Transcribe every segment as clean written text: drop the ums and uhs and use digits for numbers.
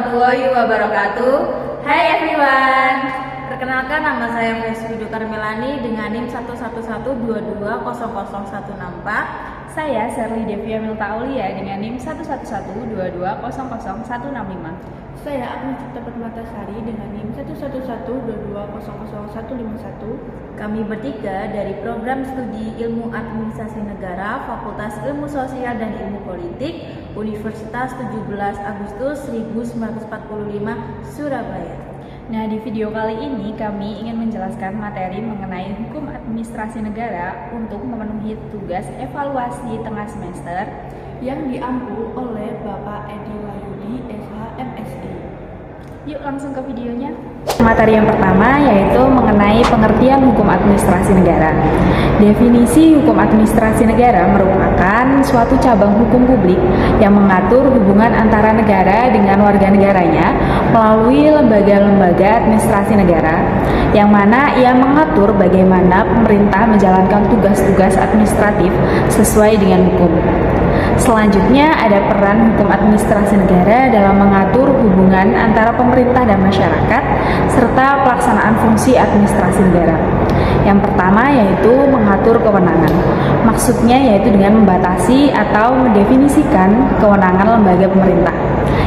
warahmatullahi wabarakatuh. Hai everyone. Perkenalkan, nama saya Veswidu Karmelani dengan NIM 11122000164. Saya Serly Devia Milta Aulia dengan NIM 11122200165. Saya Agnes Cipta Permatasari dengan NIM 11122000151. Kami bertiga dari Program Studi Ilmu Administrasi Negara, Fakultas Ilmu Sosial dan Ilmu Politik, Universitas 17 Agustus 1945, Surabaya. Nah, di video kali ini kami ingin menjelaskan materi mengenai hukum administrasi negara untuk memenuhi tugas evaluasi tengah semester yang diampu oleh Bapak Edi Wahyudi, SH, MSI. Yuk langsung ke videonya. Materi yang pertama yaitu mengenai pengertian hukum administrasi negara. Definisi hukum administrasi negara merupakan suatu cabang hukum publik yang mengatur hubungan antara negara dengan warga negaranya melalui lembaga-lembaga administrasi negara, yang mana ia mengatur bagaimana pemerintah menjalankan tugas-tugas administratif sesuai dengan hukum. Selanjutnya ada peran hukum administrasi negara dalam mengatur hubungan antara pemerintah dan masyarakat serta pelaksanaan fungsi administrasi negara. Yang pertama yaitu mengatur kewenangan. Maksudnya yaitu dengan membatasi atau mendefinisikan kewenangan lembaga pemerintah.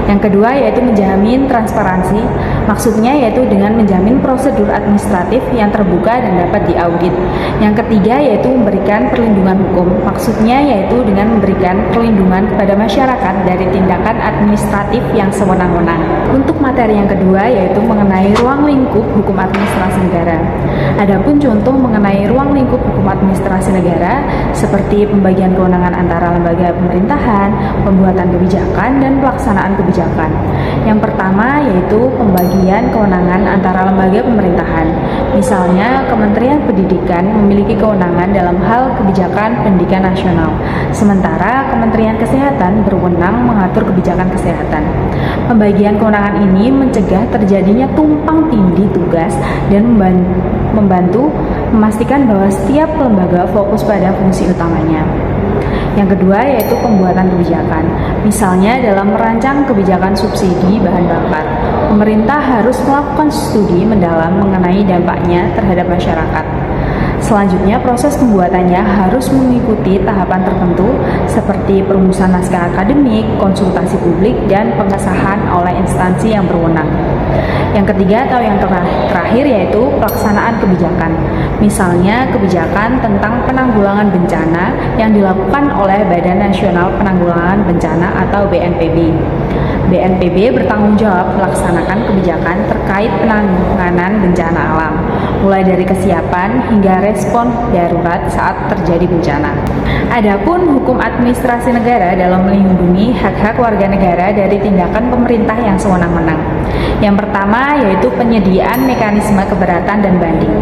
Yang kedua yaitu menjamin transparansi. Maksudnya yaitu dengan menjamin prosedur administratif yang terbuka dan dapat diaudit. Yang ketiga yaitu memberikan perlindungan hukum. Maksudnya yaitu dengan memberikan perlindungan kepada masyarakat dari tindakan administratif yang sewenang-wenang. Untuk materi yang kedua yaitu mengenai ruang lingkup hukum administrasi negara. Adapun contoh mengenai ruang lingkup hukum administrasi negara seperti pembagian kewenangan antara lembaga pemerintahan, pembuatan kebijakan, dan pelaksanaan kebijakan. Yang pertama yaitu pembagian kewenangan antara lembaga pemerintahan. Misalnya, Kementerian Pendidikan memiliki kewenangan dalam hal kebijakan pendidikan nasional, sementara Kementerian Kesehatan berwenang mengatur kebijakan kesehatan. Pembagian kewenangan ini mencegah terjadinya tumpang tindih tugas dan membantu memastikan bahwa setiap lembaga fokus pada fungsi utamanya. Yang kedua yaitu pembuatan kebijakan. Misalnya dalam merancang kebijakan subsidi bahan bakar, pemerintah harus melakukan studi mendalam mengenai dampaknya terhadap masyarakat. Selanjutnya, proses pembuatannya harus mengikuti tahapan tertentu seperti perumusan naskah akademik, konsultasi publik, dan pengesahan oleh instansi yang berwenang. Yang ketiga atau yang terakhir yaitu pelaksanaan kebijakan. Misalnya kebijakan tentang penanggulangan bencana yang dilakukan oleh Badan Nasional Penanggulangan Bencana atau BNPB. BNPB bertanggung jawab melaksanakan kebijakan terkait penanganan bencana alam, mulai dari kesiapan hingga respon darurat saat terjadi bencana. Adapun hukum administrasi negara dalam melindungi hak-hak warga negara dari tindakan pemerintah yang sewenang-wenang. Yang pertama yaitu penyediaan mekanisme keberatan dan banding.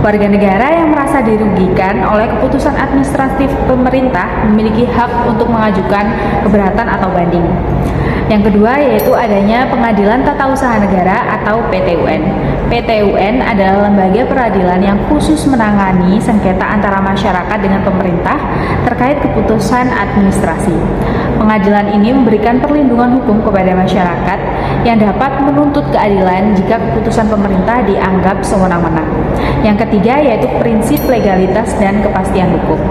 Warga negara yang merasa dirugikan oleh keputusan administratif pemerintah memiliki hak untuk mengajukan keberatan atau banding. Yang kedua yaitu adanya Pengadilan Tata Usaha Negara atau PTUN. PTUN adalah lembaga peradilan yang khusus menangani sengketa antara masyarakat dengan pemerintah terkait keputusan administrasi. Pengadilan ini memberikan perlindungan hukum kepada masyarakat yang dapat menuntut keadilan jika keputusan pemerintah dianggap sewenang-wenang. Yang ketiga yaitu prinsip legalitas dan kepastian hukum.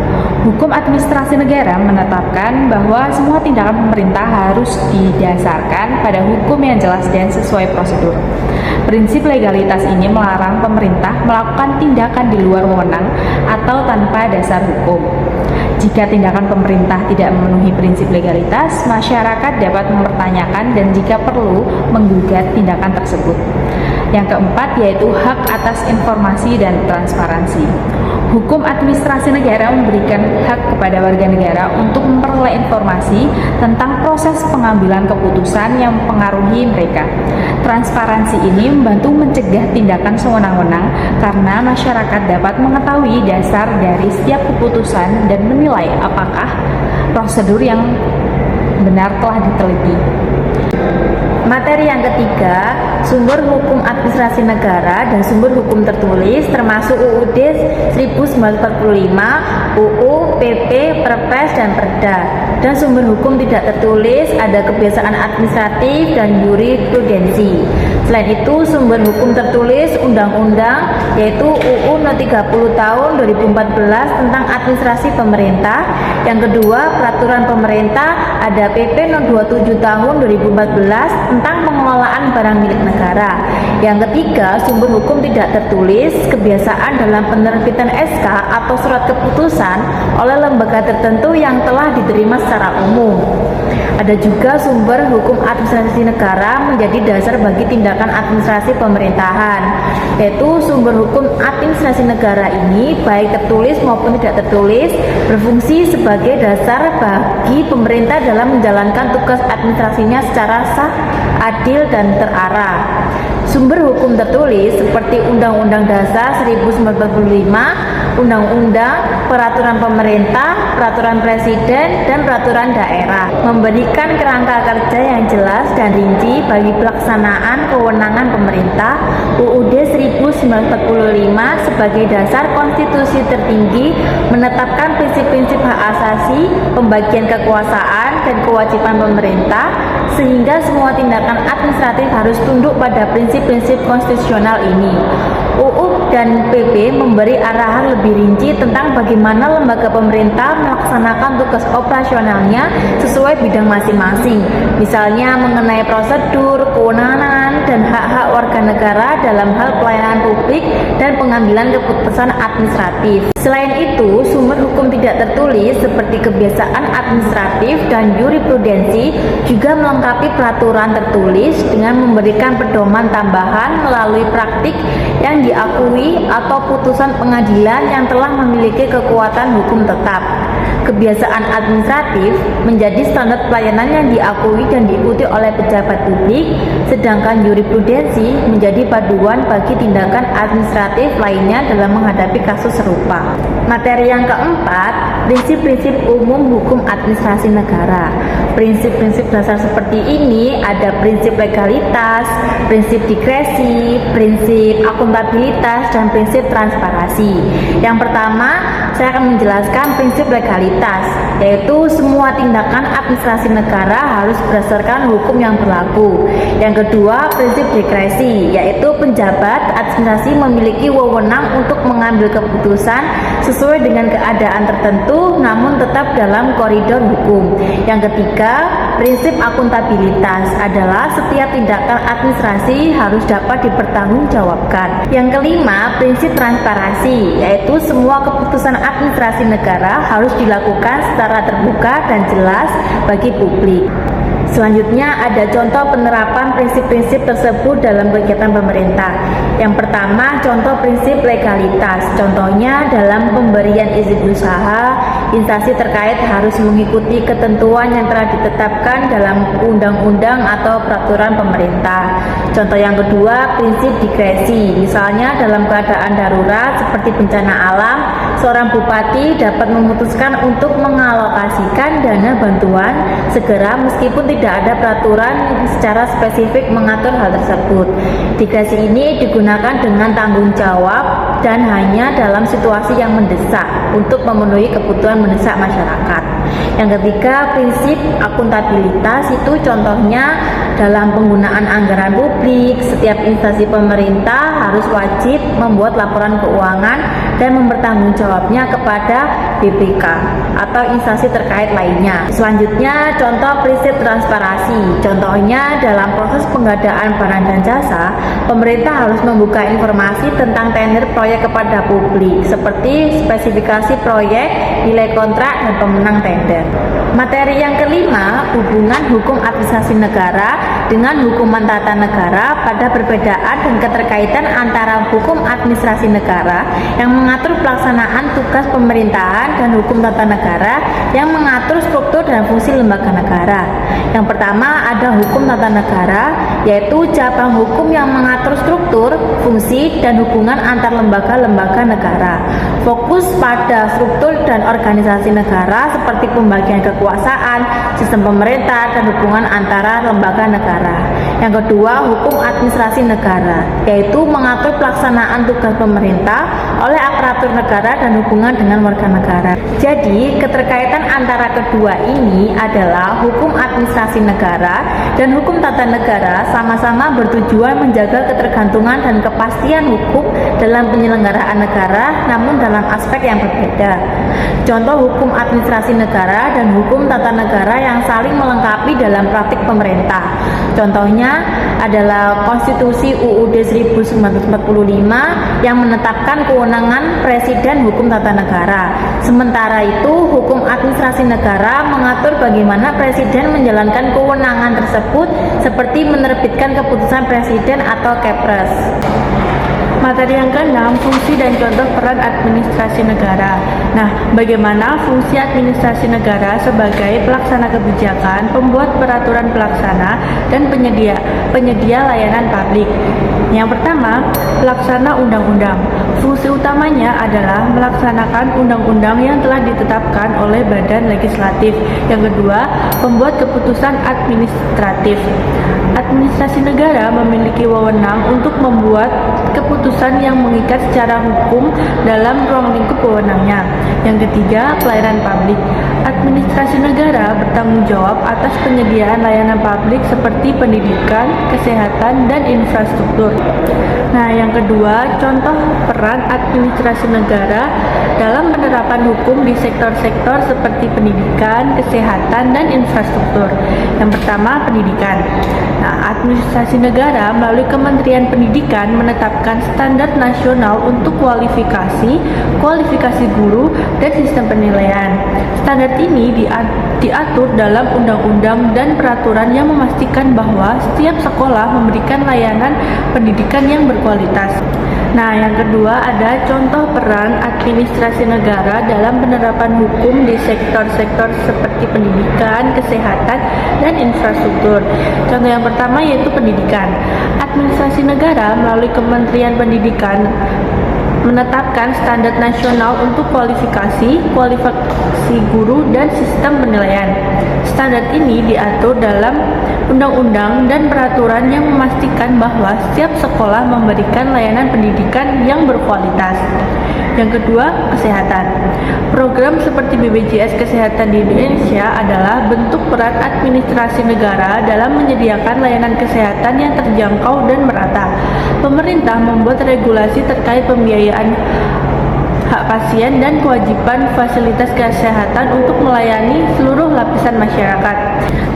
Hukum administrasi negara menetapkan bahwa semua tindakan pemerintah harus didasarkan pada hukum yang jelas dan sesuai prosedur. Prinsip legalitas ini melarang pemerintah melakukan tindakan di luar wewenang atau tanpa dasar hukum. Jika tindakan pemerintah tidak memenuhi prinsip legalitas, masyarakat dapat mempertanyakan dan jika perlu menggugat tindakan tersebut. Yang keempat yaitu hak atas informasi dan transparansi. Hukum administrasi negara memberikan hak kepada warga negara untuk memperoleh informasi tentang proses pengambilan keputusan yang mempengaruhi mereka. Transparansi ini membantu mencegah tindakan sewenang-wenang karena masyarakat dapat mengetahui dasar dari setiap keputusan dan menilai apakah prosedur yang benar telah diteliti. Materi yang ketiga, sumber hukum administrasi negara dan sumber hukum tertulis termasuk UUD 1945, UU, PP, Perpres, dan Perda. Dan sumber hukum tidak tertulis ada kebiasaan administratif dan jurisprudensi. Selain itu, sumber hukum tertulis undang-undang yaitu UU No 30 tahun 2014 tentang administrasi pemerintah. Yang kedua, peraturan pemerintah ada PP No 27 tahun 2014 tentang pengelolaan barang milik negara. Yang ketiga, sumber hukum tidak tertulis kebiasaan dalam penerbitan SK atau surat keputusan oleh lembaga tertentu yang telah diterima secara umum. Ada juga sumber hukum administrasi negara menjadi dasar bagi tindakan administrasi pemerintahan, yaitu sumber hukum administrasi negara ini baik tertulis maupun tidak tertulis berfungsi sebagai dasar bagi pemerintah dalam menjalankan tugas administrasinya secara sah, adil, dan terarah. Sumber hukum tertulis seperti Undang-Undang Dasar 1945, Undang-Undang, Peraturan Pemerintah, Peraturan Presiden, dan Peraturan Daerah memberikan kerangka kerja yang jelas dan rinci bagi pelaksanaan kewenangan pemerintah. UUD 1945 sebagai dasar konstitusi tertinggi menetapkan prinsip-prinsip hak asasi, pembagian kekuasaan, dan kewajiban pemerintah, sehingga semua tindakan administratif harus tunduk pada prinsip-prinsip konstitusional ini. UU dan PP memberi arahan lebih rinci tentang bagaimana lembaga pemerintah melaksanakan tugas operasionalnya sesuai bidang masing-masing, misalnya mengenai prosedur, kewenangan, dan hak-hak warga negara dalam hal pelayanan publik dan pengambilan keputusan administratif. Selain itu, sumber hukum tidak tertulis seperti kebiasaan administratif dan jurisprudensi juga melengkapi peraturan tertulis dengan memberikan pedoman tambahan melalui praktik yang diakui atau putusan pengadilan yang telah memiliki kekuatan hukum tetap. Kebiasaan administratif menjadi standar pelayanan yang diakui dan diikuti oleh pejabat publik, sedangkan jurisprudensi menjadi paduan bagi tindakan administratif lainnya dalam menghadapi kasus serupa. Materi yang keempat, prinsip-prinsip umum hukum administrasi negara. Prinsip-prinsip dasar seperti ini ada prinsip legalitas, prinsip dikresi, prinsip akuntabilitas, dan prinsip transparansi. Yang pertama, saya akan menjelaskan prinsip legalitas, yaitu semua tindakan administrasi negara harus berdasarkan hukum yang berlaku. Yang kedua, prinsip dikresi, yaitu penjabat administrasi memiliki wewenang untuk mengambil keputusan sesuai dengan keadaan tertentu namun tetap dalam koridor hukum. Yang ketiga, prinsip akuntabilitas adalah setiap tindakan administrasi harus dapat dipertanggungjawabkan. Yang kelima, prinsip transparansi, yaitu semua keputusan administrasi negara harus dilakukan secara terbuka dan jelas bagi publik. Selanjutnya ada contoh penerapan prinsip-prinsip tersebut dalam kegiatan pemerintah. Yang pertama, contoh prinsip legalitas. Contohnya dalam pemberian izin usaha, instansi terkait harus mengikuti ketentuan yang telah ditetapkan dalam undang-undang atau peraturan pemerintah. Contoh yang kedua, prinsip dikresi. Misalnya dalam keadaan darurat seperti bencana alam, seorang bupati dapat memutuskan untuk mengalokasikan dana bantuan segera meskipun tidak ada peraturan secara spesifik mengatur hal tersebut. Dikresi ini digunakan dengan tanggung jawab dan hanya dalam situasi yang mendesak untuk memenuhi kebutuhan mendesak masyarakat. Yang ketiga, prinsip akuntabilitas itu contohnya dalam penggunaan anggaran publik, setiap instansi pemerintah harus wajib membuat laporan keuangan dan mempertanggungjawabnya kepada BPK atau instansi terkait lainnya. Selanjutnya, contoh prinsip transparansi. Contohnya dalam proses pengadaan barang dan jasa, pemerintah harus membuka informasi tentang tender proyek kepada publik, seperti spesifikasi proyek, nilai kontrak, dan pemenang tender. Materi yang kelima, hubungan hukum administrasi negara dengan hukuman tata negara pada perbedaan dan keterkaitan antara hukum administrasi negara yang mengatur pelaksanaan tugas pemerintahan dan hukum tata negara yang mengatur struktur dan fungsi lembaga negara. Yang pertama ada hukum tata negara, yaitu cabang hukum yang mengatur struktur, fungsi, dan hubungan antar lembaga-lembaga negara. Fokus pada struktur dan organisasi negara seperti praktik pembagian kekuasaan, sistem pemerintah, dan hubungan antara lembaga negara. Yang kedua, hukum administrasi negara, yaitu mengatur pelaksanaan tugas pemerintah oleh aparatur negara dan hubungan dengan warga negara. Jadi, keterkaitan antara kedua ini adalah hukum administrasi negara dan hukum tata negara sama-sama bertujuan menjaga ketergantungan dan kepastian hukum dalam penyelenggaraan negara, namun dalam aspek yang berbeda. Contoh hukum administrasi negara dan hukum tata negara yang saling melengkapi dalam praktik pemerintah. Contohnya adalah Konstitusi UUD 1945 yang menetapkan kewenangan Presiden hukum tata negara. Sementara itu, hukum administrasi negara mengatur bagaimana Presiden menjalankan kewenangan tersebut seperti menerbitkan keputusan Presiden atau Kepres. Materi yang ke-6, fungsi dan contoh peran administrasi negara. Nah, bagaimana fungsi administrasi negara sebagai pelaksana kebijakan, pembuat peraturan pelaksana, dan penyedia layanan publik. Yang pertama, pelaksana undang-undang. Fungsi utamanya adalah melaksanakan undang-undang yang telah ditetapkan oleh badan legislatif. Yang kedua, pembuat keputusan administratif. Administrasi negara memiliki wewenang untuk membuat keputusan yang mengikat secara hukum dalam ruang lingkup wewenangnya. Yang ketiga, pelayanan publik. Administrasi negara bertanggung jawab atas penyediaan layanan publik seperti pendidikan, kesehatan, dan infrastruktur. Nah, yang kedua, contoh peran administrasi negara dalam penerapan hukum di sektor-sektor seperti pendidikan, kesehatan, dan infrastruktur. Yang pertama, pendidikan. Nah, administrasi negara melalui Kementerian Pendidikan menetapkan standar nasional untuk kualifikasi guru, dan sistem penilaian. Standar ini diatur dalam undang-undang dan peraturan yang memastikan bahwa setiap sekolah memberikan layanan pendidikan yang berkualitas. Nah, yang kedua ada contoh peran administrasi negara dalam penerapan hukum di sektor-sektor seperti pendidikan, kesehatan, dan infrastruktur. Contoh yang pertama yaitu pendidikan. Administrasi negara melalui Kementerian Pendidikan menetapkan standar nasional untuk kualifikasi guru, dan sistem penilaian. Standar ini diatur dalam undang-undang dan peraturan yang memastikan bahwa setiap sekolah memberikan layanan pendidikan yang berkualitas. Yang kedua, kesehatan. Program seperti BPJS Kesehatan di Indonesia adalah bentuk peran administrasi negara dalam menyediakan layanan kesehatan yang terjangkau dan merata. Pemerintah membuat regulasi terkait pembiayaan hak pasien dan kewajiban fasilitas kesehatan untuk melayani seluruh lapisan masyarakat.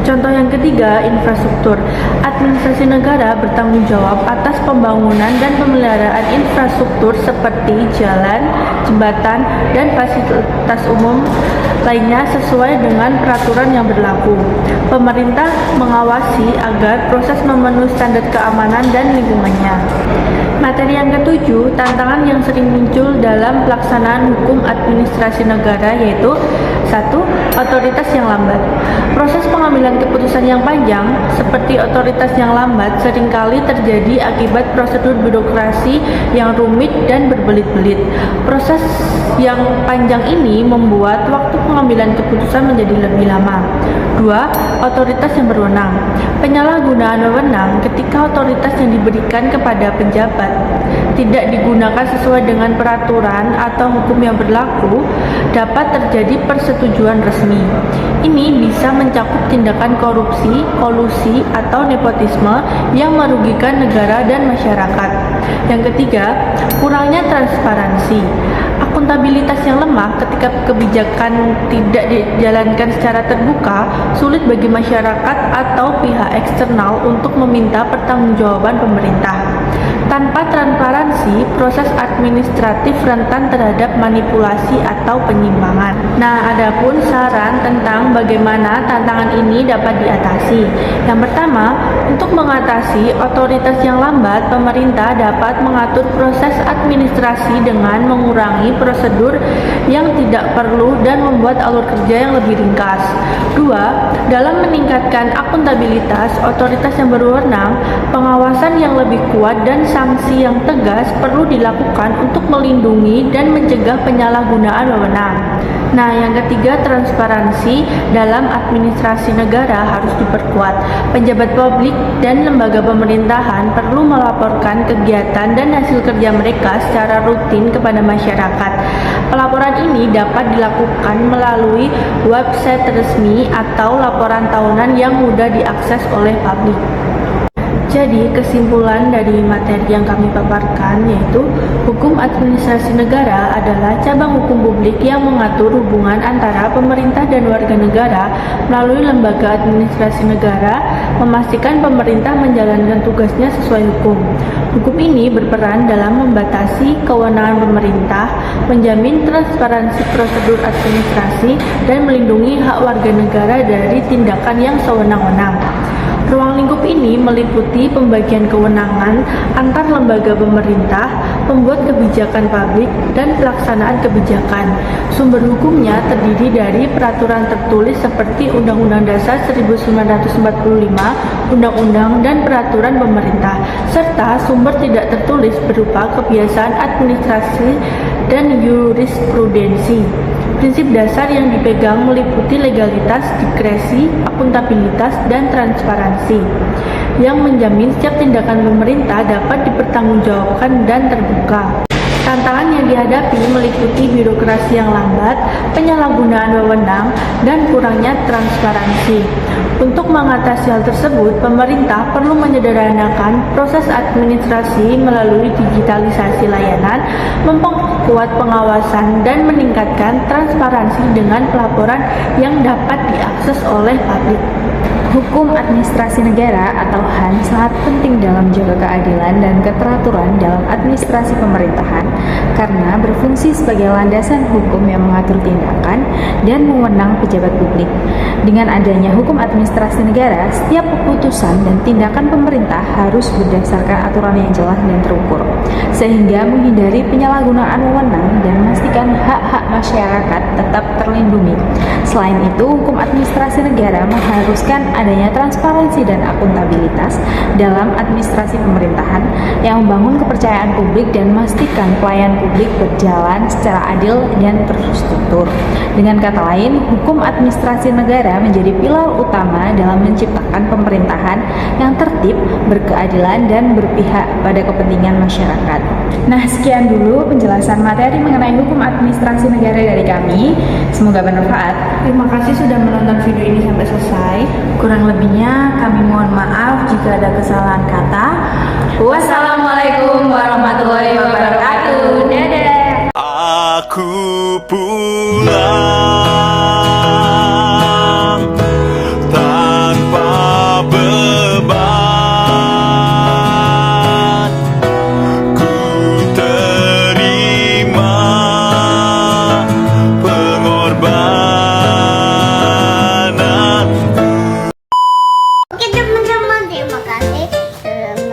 Contoh yang ketiga, infrastruktur. Administrasi negara bertanggung jawab atas pembangunan dan pemeliharaan infrastruktur seperti jalan, jembatan, dan fasilitas umum lainnya sesuai dengan peraturan yang berlaku. Pemerintah mengawasi agar proses memenuhi standar keamanan dan lingkungannya. Materi yang ketujuh, tantangan yang sering muncul dalam pelaksanaan hukum administrasi negara yaitu 1. Otoritas yang lambat. Proses pengambilan keputusan yang panjang seperti otoritas yang lambat seringkali terjadi akibat prosedur birokrasi yang rumit dan berbelit-belit. Proses yang panjang ini membuat waktu pengambilan keputusan menjadi lebih lama. 2. Otoritas yang berwenang. Penyalahgunaan wewenang ketika otoritas yang diberikan kepada pejabat tidak digunakan sesuai dengan peraturan atau hukum yang berlaku dapat terjadi persetujuan resmi. Ini bisa mencakup tindakan korupsi, kolusi, atau nepotisme yang merugikan negara dan masyarakat. Yang ketiga, kurangnya transparansi. Akuntabilitas yang lemah ketika kebijakan tidak dijalankan secara terbuka, sulit bagi masyarakat atau pihak eksternal untuk meminta pertanggungjawaban pemerintah. Tanpa transparansi, proses administratif rentan terhadap manipulasi atau penyimpangan. Nah, adapun saran tentang bagaimana tantangan ini dapat diatasi. Yang pertama, untuk mengatasi otoritas yang lambat, pemerintah dapat mengatur proses administrasi dengan mengurangi prosedur yang tidak perlu dan membuat alur kerja yang lebih ringkas. 2. Dalam meningkatkan akuntabilitas otoritas yang berwenang, pengawasan yang lebih kuat dan sanksi yang tegas perlu dilakukan untuk melindungi dan mencegah penyalahgunaan wewenang. Nah, yang ketiga, transparansi dalam administrasi negara harus diperkuat. Pejabat publik dan lembaga pemerintahan perlu melaporkan kegiatan dan hasil kerja mereka secara rutin kepada masyarakat. Pelaporan ini dapat dilakukan melalui website resmi atau laporan tahunan yang mudah diakses oleh publik. Jadi, kesimpulan dari materi yang kami paparkan yaitu hukum administrasi negara adalah cabang hukum publik yang mengatur hubungan antara pemerintah dan warga negara melalui lembaga administrasi negara, memastikan pemerintah menjalankan tugasnya sesuai hukum. Hukum ini berperan dalam membatasi kewenangan pemerintah, menjamin transparansi prosedur administrasi, dan melindungi hak warga negara dari tindakan yang sewenang-wenang. Ruang lingkup ini meliputi pembagian kewenangan antar lembaga pemerintah, pembuat kebijakan publik, dan pelaksanaan kebijakan. Sumber hukumnya terdiri dari peraturan tertulis seperti Undang-Undang Dasar 1945, Undang-Undang, dan peraturan pemerintah, serta sumber tidak tertulis berupa kebiasaan administrasi dan jurisprudensi. Prinsip dasar yang dipegang meliputi legalitas, diskresi, akuntabilitas, dan transparansi, yang menjamin setiap tindakan pemerintah dapat dipertanggungjawabkan dan terbuka. Tantangan yang dihadapi meliputi birokrasi yang lambat, penyalahgunaan wewenang, dan kurangnya transparansi. Untuk mengatasi hal tersebut, pemerintah perlu menyederhanakan proses administrasi melalui digitalisasi layanan, memperkuat pengawasan, dan meningkatkan transparansi dengan pelaporan yang dapat diakses oleh publik. Hukum administrasi negara atau HAN sangat penting dalam menjaga keadilan dan keteraturan dalam administrasi pemerintahan karena berfungsi sebagai landasan hukum yang mengatur tindakan dan wewenang pejabat publik. Dengan adanya hukum administrasi negara, setiap keputusan dan tindakan pemerintah harus berdasarkan aturan yang jelas dan terukur, sehingga menghindari penyalahgunaan wewenang dan memastikan hak-hak masyarakat tetap terlindungi. Selain itu, hukum administrasi negara mengharuskan adanya transparansi dan akuntabilitas dalam administrasi pemerintahan yang membangun kepercayaan publik dan memastikan pelayanan publik berjalan secara adil dan terstruktur. Dengan kata lain, hukum administrasi negara menjadi pilar utama dalam menciptakan pemerintahan yang tertib, berkeadilan, dan berpihak pada kepentingan masyarakat. Nah, sekian dulu penjelasan materi mengenai hukum administrasi negara dari kami. Semoga bermanfaat. Terima kasih sudah menonton video ini sampai selesai. Kurang lebihnya kami mohon maaf jika ada kesalahan kata. Wassalamualaikum warahmatullahi wabarakatuh. Dadah. Aku pulang tanpa beban, ku terima pengorbanan. Oke teman-teman, terima kasih sudah